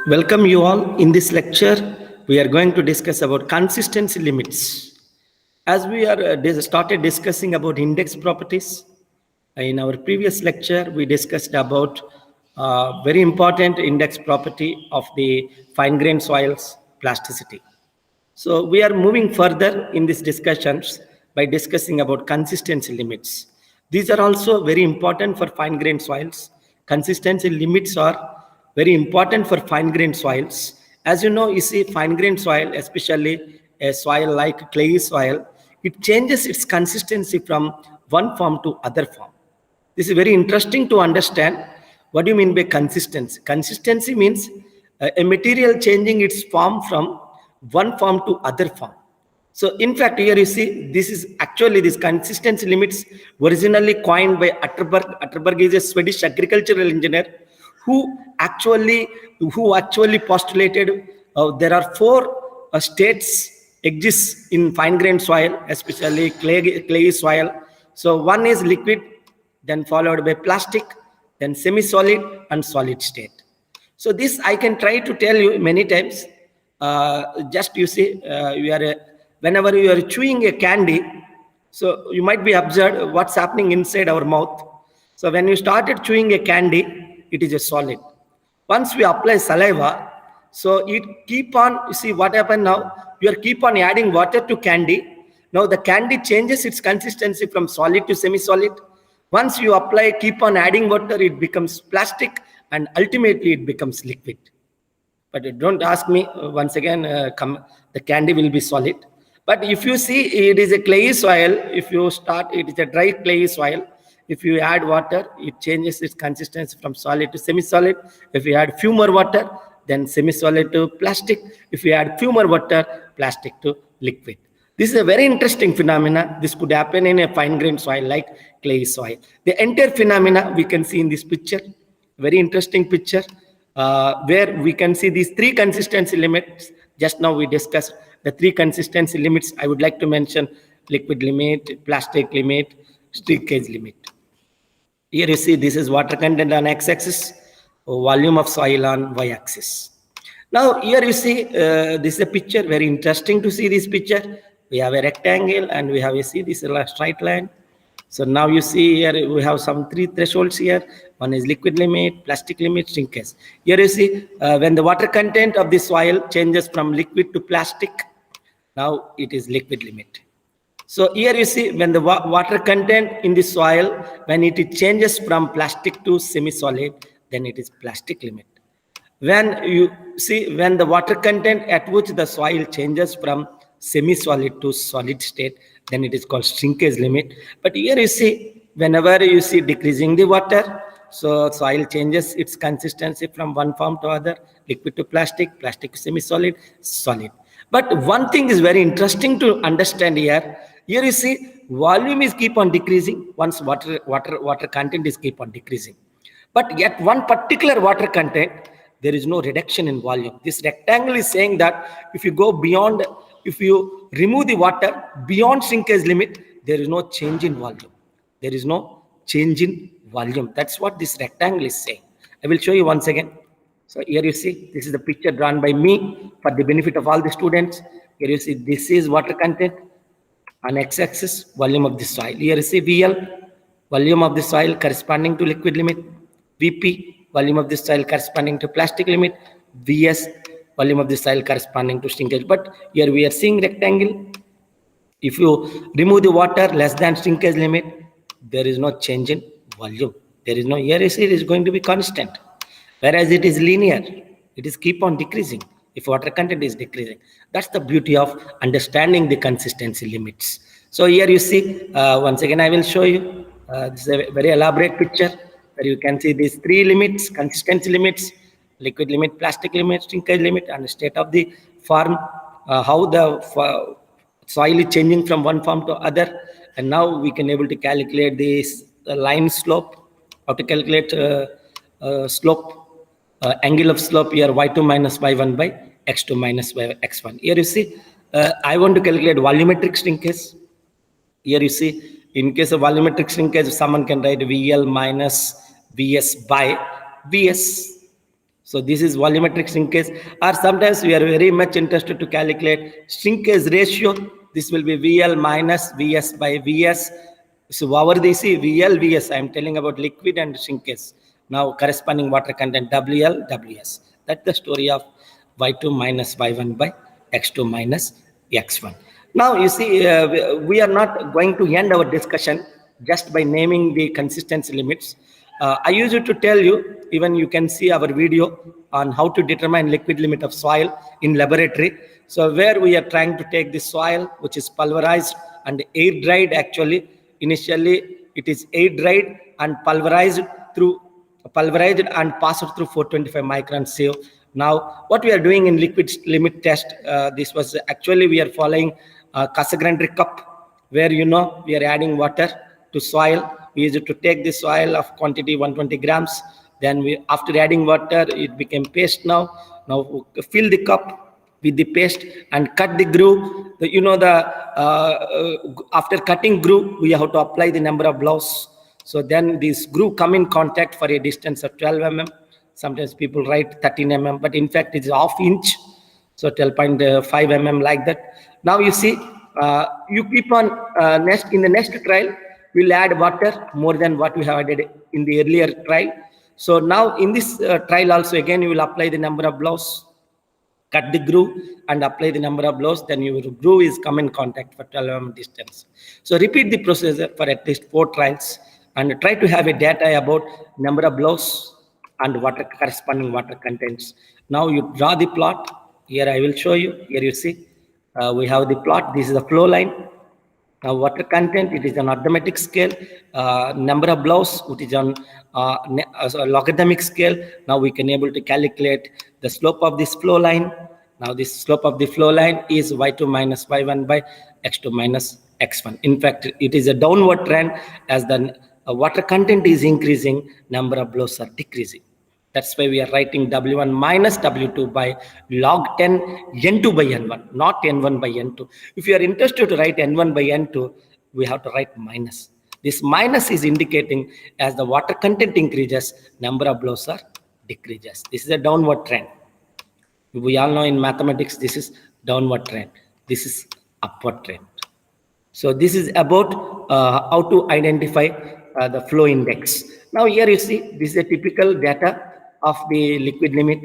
Welcome you all. In this lecture, we are going to discuss about consistency limits. As we are started discussing about index properties, in our previous lecture, we discussed about very important index property of the fine-grained soils plasticity. So we are moving further in these discussions by discussing about consistency limits. These are also very important for fine-grained soils. Consistency limits are very important for fine-grained soils. As you know, you see fine-grained soil, especially a soil like clay soil, it changes its consistency from one form to other form. This is very interesting to understand. What do you mean by consistency? Consistency means a material changing its form from one form to other form. So in fact, here you see, this is actually this consistency limits originally coined by Atterberg. Atterberg is a Swedish agricultural engineer who actually postulated there are four states exist in fine-grained soil, especially clay soil. So one is liquid, then followed by plastic, then semi-solid and solid state. So this I can try to tell you many times. Just you see, whenever you are chewing a candy, so you might be observed what's happening inside our mouth. So when you started chewing a candy, it is a solid. Once we apply saliva, so it keep on, you see what happened now, you are keep on adding water to candy. Now the candy changes its consistency from solid to semi-solid. Once you apply, keep on adding water, it becomes plastic and ultimately it becomes liquid. But don't ask me, once again, the candy will be solid. But if you see, it is a clay soil. If you start, it is a dry clay soil. If you add water, it changes its consistency from solid to semi-solid. If you add few more water, then semi-solid to plastic. If you add few more water, plastic to liquid. This is a very interesting phenomena. This could happen in a fine-grained soil like clay soil. The entire phenomena we can see in this picture. Very interesting picture. Where we can see these three consistency limits. Just now we discussed the three consistency limits. I would like to mention liquid limit, plastic limit, shrinkage limit. Here you see this is water content on x-axis, volume of soil on y-axis. Now here you see this is a picture, very interesting to see this picture. We have a rectangle and we have, you see this is a straight line. So now you see here we have some three thresholds here. One is liquid limit, plastic limit, shrinkage. Here you see when the water content of the soil changes from liquid to plastic, now it is liquid limit. So here you see when the water content in the soil, when it changes from plastic to semi-solid, then it is plastic limit. When you see when the water content at which the soil changes from semi-solid to solid state, then it is called shrinkage limit. But here you see whenever you see decreasing the water, so soil changes its consistency from one form to other, liquid to plastic, plastic to semi-solid, solid. But one thing is very interesting to understand here. Here you see volume is keep on decreasing once water content is keep on decreasing. But yet one particular water content, there is no reduction in volume. This rectangle is saying that if you go beyond, if you remove the water beyond shrinkage limit, there is no change in volume. There is no change in volume. That's what this rectangle is saying. I will show you once again. So here you see, this is the picture drawn by me for the benefit of all the students. Here you see, this is water content on x-axis, volume of the soil. Here you see VL, volume of the soil corresponding to liquid limit. VP, volume of the soil corresponding to plastic limit. VS, volume of the soil corresponding to shrinkage. But here we are seeing rectangle. If you remove the water less than shrinkage limit, there is no change in volume. There is no, here you see it is going to be constant. Whereas it is linear, it is keep on decreasing if water content is decreasing. That's the beauty of understanding the consistency limits. So here you see, once again I will show you, this is a very elaborate picture where you can see these three limits, consistency limits, liquid limit, plastic limit, shrinkage limit, and the state of the form, how the soil is changing from one form to other. And now we can able to calculate this line slope, how to calculate slope, angle of slope here y2 minus y1 by x2 minus x1. Here you see, I want to calculate volumetric shrinkage. Here you see, in case of volumetric shrinkage, someone can write VL minus VS by VS. So this is volumetric shrinkage, or sometimes we are very much interested to calculate shrinkage ratio. This will be VL minus VS by VS. So over this VL, VS, I am telling about liquid and shrinkage. Now corresponding water content WL, WS. That's the story of Y2 minus Y1 by X2 minus X1. Now you see, we are not going to end our discussion just by naming the consistency limits. I used to tell you, even you can see our video on how to determine liquid limit of soil in laboratory. So where we are trying to take the soil, which is pulverized and air dried. Actually, initially it is air dried and pulverized and passed through 425 micron sieve. Now, what we are doing in liquid limit test, this was actually we are following Cassegrain cup, where we are adding water to soil. We used to take the soil of quantity 120 grams. Then after adding water, it became paste now. Now fill the cup with the paste and cut the groove. After cutting groove, we have to apply the number of blows. So then this groove come in contact for a distance of 12 mm. Sometimes people write 13 mm, but in fact it's half inch. So 12.5 mm like that. Now you see, you keep on in the next trial, we'll add water more than what we have added in the earlier trial. So now in this trial also again you will apply the number of blows, cut the groove and apply the number of blows, then your groove is come in contact for 12 mm distance. So repeat the procedure for at least 4 trials and try to have a data about number of blows and corresponding water contents. Now you draw the plot. Here I will show you. Here you see, we have the plot. This is the flow line. Now water content, it is an arithmetic scale. Number of blows, which is on logarithmic scale. Now we can able to calculate the slope of this flow line. Now this slope of the flow line is Y2 minus Y1 by X2 minus X1. In fact, it is a downward trend. As the water content is increasing, number of blows are decreasing. That's why we are writing W1 minus W2 by log 10 N2 by N1, not N1 by N2. If you are interested to write N1 by N2, we have to write minus. This minus is indicating as the water content increases, number of blows are decreases. This is a downward trend. We all know in mathematics, this is downward trend. This is upward trend. So this is about how to identify the flow index. Now here you see, this is a typical data of the liquid limit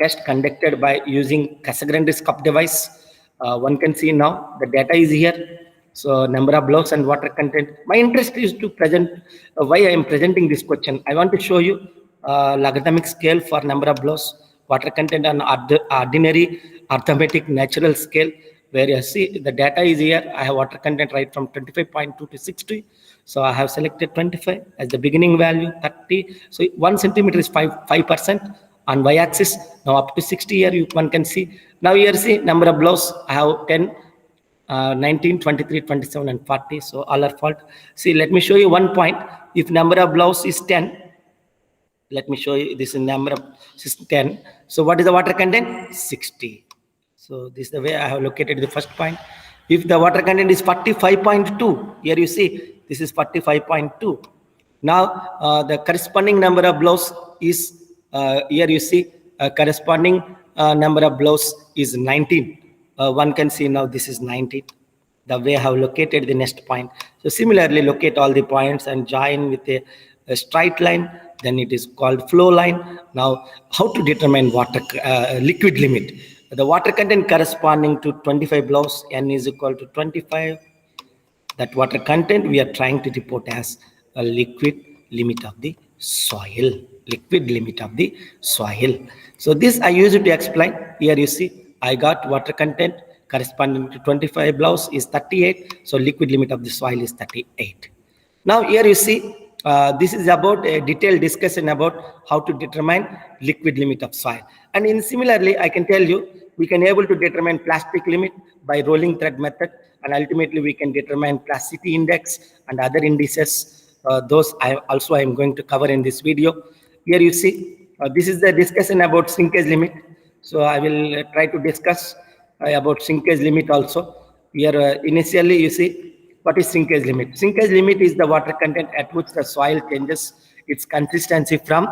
test conducted by using Cassegrain cup device. One can see now the data is here. So number of blows and water content. My interest is to present why I am presenting this question. I want to show you logarithmic scale for number of blows, water content on ordinary arithmetic natural scale, where you see the data is here. I have water content right from 25.2 to 60. So I have selected 25 as the beginning value, 30. So 1 centimeter is 5% on y-axis. Now up to 60 here, one can see. Now here see number of blows. I have 10, 19, 23, 27, and 40. So all are fault. See, let me show you one point. If number of blows is 10, let me show you this is number of 10. So what is the water content? 60. So this is the way I have located the first point. If the water content is 45.2, here you see, this is 45.2. Now, the corresponding number of blows is, here you see, corresponding number of blows is 19. One can see now this is 19. The way I have located the next point. So similarly, locate all the points and join with a straight line. Then it is called flow line. Now, how to determine water liquid limit? The water content corresponding to 25 blows, N is equal to 25. That water content we are trying to report as a liquid limit of the soil. Liquid limit of the soil. So this I use it to explain. Here you see, I got water content corresponding to 25 blows is 38. So liquid limit of the soil is 38. Now here you see, this is about a detailed discussion about how to determine liquid limit of soil. And in similarly, I can tell you, we can able to determine plastic limit by rolling thread method, and ultimately we can determine plasticity index and other indices. Those I am going to cover in this video. Here you see, this is the discussion about shrinkage limit. So I will try to discuss about shrinkage limit also. Here initially you see, what is shrinkage limit? Shrinkage limit is the water content at which the soil changes its consistency from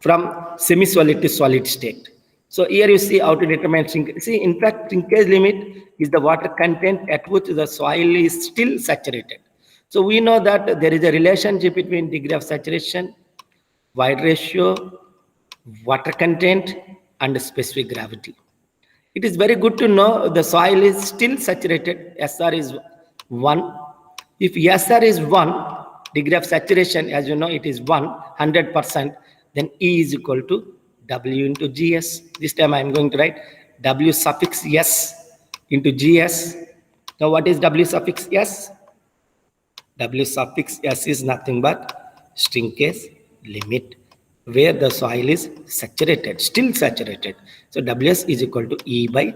from semi-solid to solid state. So here you see how to determine shrinkage. See, in fact, shrinkage limit is the water content at which the soil is still saturated. So we know that there is a relationship between degree of saturation, void ratio, water content, and specific gravity. It is very good to know the soil is still saturated. SR is 1. If SR is 1, degree of saturation, as you know, it is 100%, then E is equal to W into GS. This time I am going to write W suffix S into GS. Now what is W suffix S? W suffix S is nothing but shrinkage limit, where the soil is saturated, still saturated. So WS is equal to E by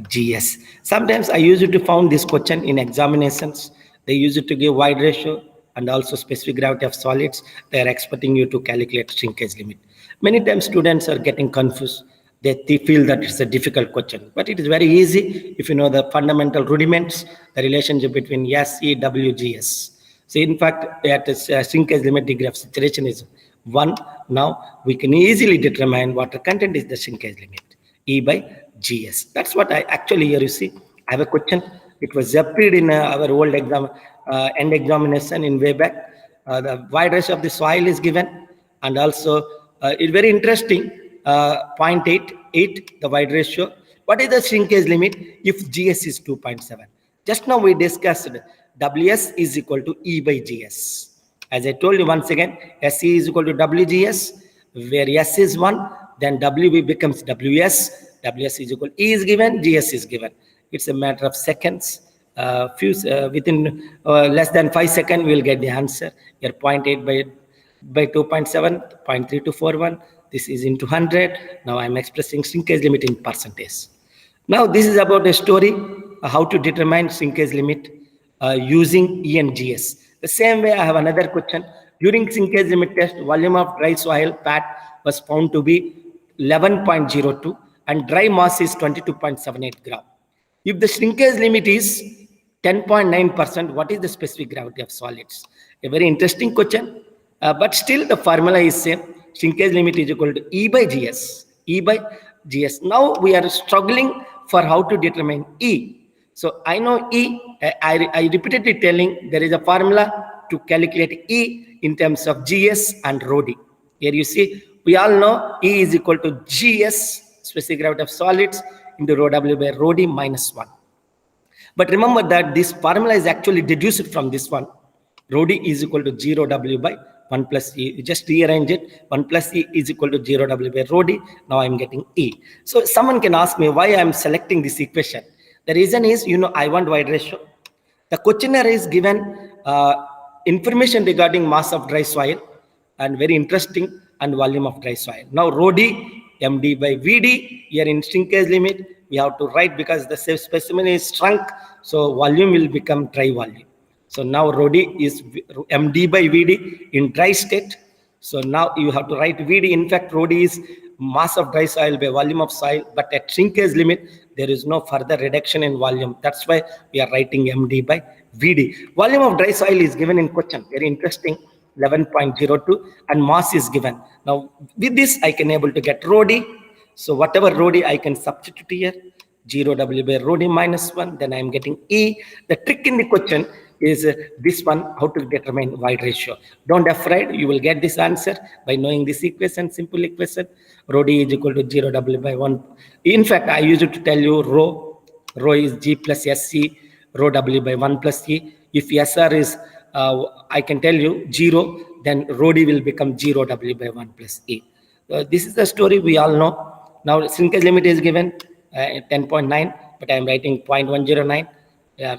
GS. Sometimes I use it to found this question in examinations. They use it to give void ratio and also specific gravity of solids. They are expecting you to calculate shrinkage limit. Many times students are getting confused. They feel that it's a difficult question, but it is very easy if you know the fundamental rudiments, the relationship between S, E, W, GS. So in fact, at a shrinkage limit, degree of saturation is 1. Now we can easily determine water content is the shrinkage limit, E by GS. That's what I actually here you see. I have a question. It was appeared in our old exam, end examination in way back. The void ratio of the soil is given, and also it's very interesting. 0.88 the void ratio. What is the shrinkage limit if GS is 2.7? Just now we discussed WS is equal to E by GS. As I told you once again, SE is equal to WGS, where S is 1, then W becomes WS. WS is equal, E is given, GS is given. It's a matter of seconds. Within less than 5 seconds, we'll get the answer. Here 0.8 by 2.7, 0.3241. This is into 100. Now I'm expressing shrinkage limit in percentage. Now this is about a story, how to determine shrinkage limit using E and GS. The same way I have another question. During shrinkage limit test, volume of dry soil PAT was found to be 11.02 and dry mass is 22.78 gram. If the shrinkage limit is 10.9%, what is the specific gravity of solids? A very interesting question, but still the formula is same. Shrinkage limit is equal to E by GS. E by GS. Now we are struggling for how to determine E. So I know E. I repeatedly telling there is a formula to calculate E in terms of GS and rho D. Here you see, we all know E is equal to GS, specific gravity of solids, into rho W by rho D minus 1. But remember that this formula is actually deduced from this one. Rho D is equal to 0 W by 1 plus E. You just rearrange it. 1 plus E is equal to 0 W by rho D. Now I'm getting E. So someone can ask me why I'm selecting this equation. The reason is, you know, I want void ratio. The questionnaire is given information regarding mass of dry soil and very interesting, and volume of dry soil. Now rho D, MD by VD, here in shrinkage limit, we have to write because the specimen is shrunk, so volume will become dry volume. So now rho D is MD by VD in dry state. So now you have to write VD. In fact, rho D is mass of dry soil by volume of soil, but at shrinkage limit, there is no further reduction in volume. That's why we are writing MD by VD. Volume of dry soil is given in question. Very interesting. 11.02 and mass is given. Now with this I can able to get rho D. So whatever rho D I can substitute here, 0 W by rho D minus 1, then I am getting E. The trick in the question is this one, how to determine void ratio. Don't afraid, you will get this answer by knowing this equation, simple equation. Rho D is equal to 0 W by 1. In fact, I used to tell you rho is G plus SC, rho W by 1 plus E. If SR is I can tell you 0, then rho D will become 0 W by 1 plus E. This is the story we all know. Now shrinkage limit is given 10.9, but I am writing 0.109,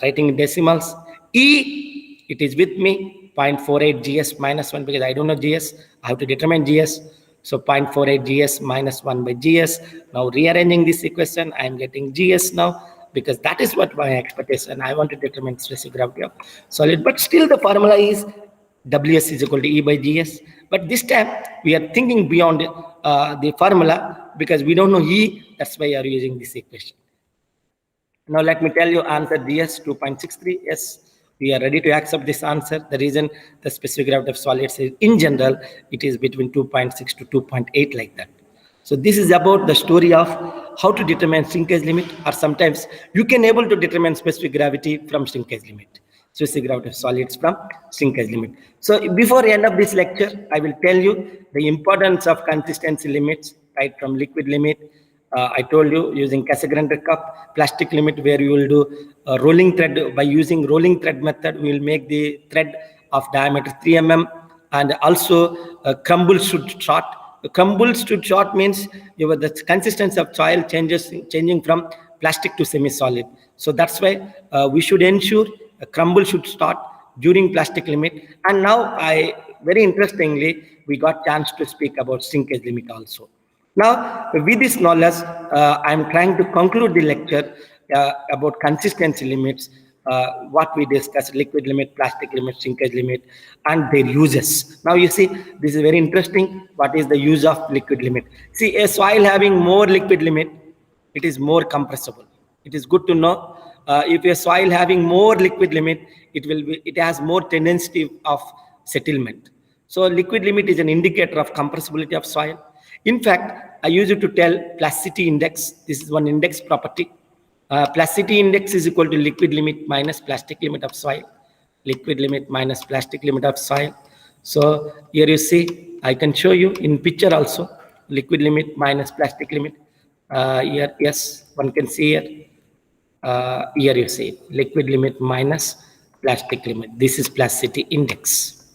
writing in decimals. E, it is with me, 0.48 GS minus 1, because I don't know GS. I have to determine GS. So 0.48 GS minus 1 by GS. Now rearranging this equation, I am getting GS now, because that is what my expectation. I want to determine specific gravity of solid, but still the formula is WS is equal to E by GS. But this time we are thinking beyond the formula, because we don't know E. That's why we are using this equation. Now let me tell you answer GS 2.63. Yes, We are ready to accept this answer. The reason the specific gravity of solids is, in general, it is between 2.6 to 2.8 like that. So this is about the story of how to determine shrinkage limit, or sometimes you can able to determine specific gravity from shrinkage limit. Specific gravity of solids from shrinkage limit. So before the end of this lecture, I will tell you the importance of consistency limits, right from liquid limit. I told you using Cassegrain cup, plastic limit, where you will do rolling thread. By using rolling thread method, we will make the thread of diameter 3 mm, and also crumble should short. Crumble should short means the consistency of soil changing from plastic to semi-solid. So that's why we should ensure a crumble should start during plastic limit. And now very interestingly, we got chance to speak about shrinkage limit also. Now, with this knowledge, I am trying to conclude the lecture about consistency limits, what we discussed: liquid limit, plastic limit, shrinkage limit, and their uses. Now, you see, this is very interesting. What is the use of liquid limit? See, a soil having more liquid limit, it is more compressible. It is good to know. If a soil having more liquid limit, it has more tendency of settlement. So liquid limit is an indicator of compressibility of soil. In fact, I use it to tell plasticity index. This is one index property. Plasticity index is equal to liquid limit minus plastic limit of soil. Liquid limit minus plastic limit of soil. So here you see, I can show you in picture also, liquid limit minus plastic limit. Here, yes, one can see here. Here you see liquid limit minus plastic limit. This is plasticity index.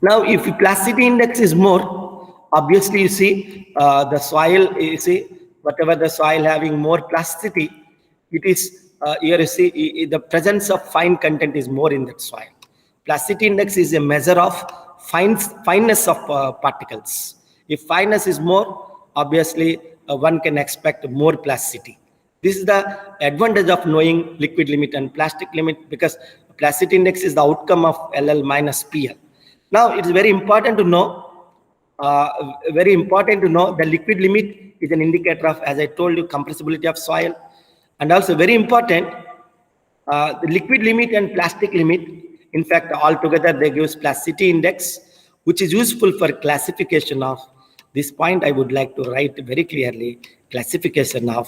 Now, if plasticity index is more, obviously you see the soil, you see whatever the soil having more plasticity, it is here you see the presence of fine content is more in that soil. Plasticity index is a measure of fineness of particles. If fineness is more, obviously one can expect more plasticity. This is the advantage of knowing liquid limit and plastic limit, because plasticity index is the outcome of LL minus PL. Now, it is very important to know, the liquid limit is an indicator of, as I told you, compressibility of soil. And also very important, the liquid limit and plastic limit, in fact, altogether they give plasticity index, which is useful for classification of this point. I would like to write very clearly: classification of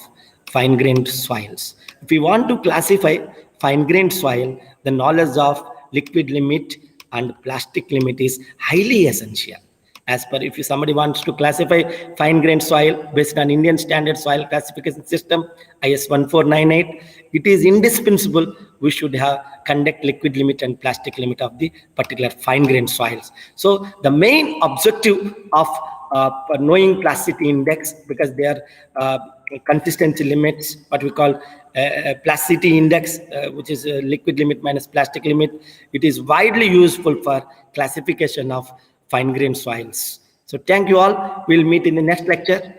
fine-grained soils. If we want to classify fine-grained soil, the knowledge of liquid limit and plastic limit is highly essential. As per, if somebody wants to classify fine-grained soil based on Indian Standard Soil Classification System, IS 1498, it is indispensable we should conduct liquid limit and plastic limit of the particular fine-grained soils. So the main objective of knowing plasticity index, because they are consistency limits, what we call plasticity index, which is liquid limit minus plastic limit, it is widely useful for classification of fine-grained soils. So thank you all. We'll meet in the next lecture.